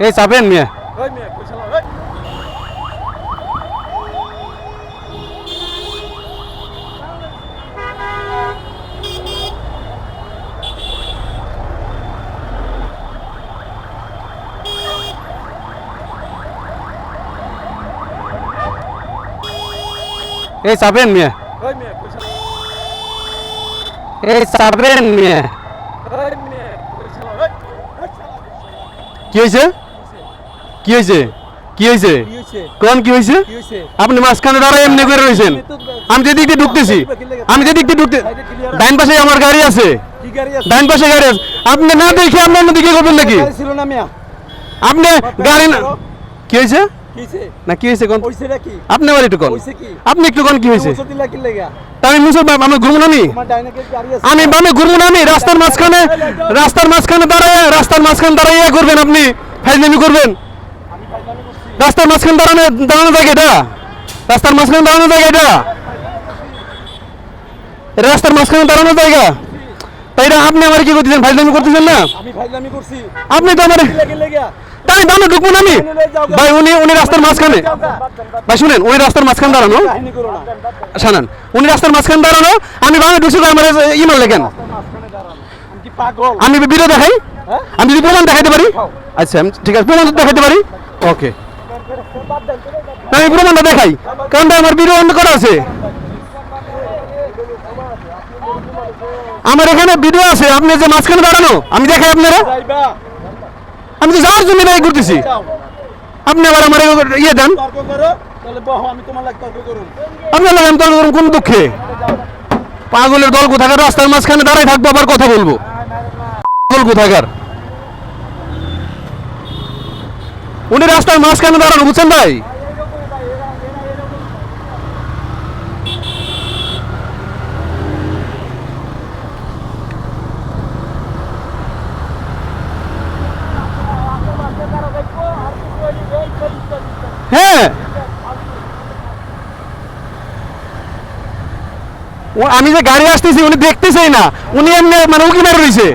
এই চাপেন মিয়া। ওই মিয়া কই চালাও ওই এই চাপেন মিয়া। ওই মিয়া কই চালাও এই চাপেন মিয়া। ওই মিয়া কই চালাও ওই কি হয়েছে? কি হয়েছে? কি হয়েছে? কি হইছে কোন কি হয়েছে? কি হইছে আপনি মাঝখানে দাঁড়ায় এমনি করে রয়েছেন। আমি যেদিক দিয়ে ঢুকতেছি, আমি যেদিক দিয়ে ঢুকতে, ডাইন পাশে আমার গাড়ি আছে, কি গাড়ি আছে ডাইন পাশে গাড়ি আছে। আপনি না দেখে আপনি অন্যদিকে করবেন নাকি? গাড়ি ছিল না মিয়া আপনি গাড়ি না, কি হয়েছে কি হইছে না কি হয়েছে কোন? হইছে নাকি আপনি আবার একটু কোন, হইছে কি আপনি একটু কোন কি হয়েছে? মুসতি লাগি লাগা তা আমি মুসল আমি ঘুরবো না, তোমার ডাইনে কি গাড়ি আছে আমি বামে ঘুরবো না, আমি রাস্তার মাঝখানে, রাস্তার মাঝখানে দাঁড়ায়, রাস্তার মাঝখানে দাঁড়ায় ইয়ে করবেন আপনি, ফাইজলামি করবেন। আমি ফাইলামি করছি রাস্তার মাঝখানে দাঁড়ানো জায়গা এটা, রাস্তার মাঝখানে দাঁড়ানো জায়গা এটা, এটা রাস্তার মাঝখানে দাঁড়ানো জায়গা। তাই না আপনি আমার কি করতেছেন? ফাইজলামি করতেছেন না আমি ফাইলামি করছি আপনি তো আমার, কি লাগি লাগা তাই বামে ঢুকবো না আমি ভাই। উনি রাস্তার মাঝখানে, ভাই শুনেন, উনি রাস্তার মাঝখানে দাঁড়ানো, কাহিনী করো না শোনেন, উনি রাস্তার মাঝখানে দাঁড়ানো, আমি বামে ঢুকছি, আমার ইমেল লেখেন। মাঝখানে দাঁড়ানো আমি কি পাগল আমি ভিডিও দেখাই, হ্যাঁ আমি যদি প্রমাণ দেখাইতে পারি, আচ্ছা ঠিক আছে, প্রমাণ দেখাইতে পারি, ওকে আমি প্রমাণটা দেখাই, কারণ আমার ভিডিও অন করা আছে, আমার এখানে ভিডিও আছে। আপনি যে মাঝখানে দাঁড়ানো, আমি দেখাই আপনারা, যাইবা আমি তো যাওয়ার জন্য নাই করতেছি, যাও আপনি আবার আমার ইয়ে দেন, তর্ক করো তাহলে বহ আমি তোমার লাগে তর্ক করুম আপনার লাগে আমি তর্ক করুন কোন দুঃখে? পাগলের দল কোথাকার, রাস্তার মাঝখানে দাঁড়াই থাকবো আবার কথা বলবো, পাগল কোথাকার। উনি রাস্তার মাঝখানে দাঁড়ানো, বুঝছেন ভাই? হ্যাঁ আমি যে গাড়ি আসতেছি উনি দেখতেছেই না, উনি এমনি মানে উকি মেরে রয়েছে।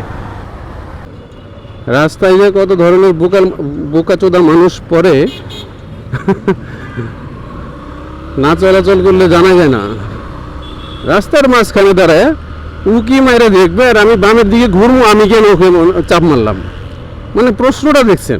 রাস্তায় যে কত ধরনের বোকাচোদা মানুষ পড়ে, না চলাচল করলে জানা যায় না। রাস্তার মাঝখানে দাঁড়ায় উকি মাইরে দেখবে, আর আমি বামের দিকে ঘুরবো, আমি কেন ওকে চাপ মারলাম? মানে প্রশ্নটা দেখছেন।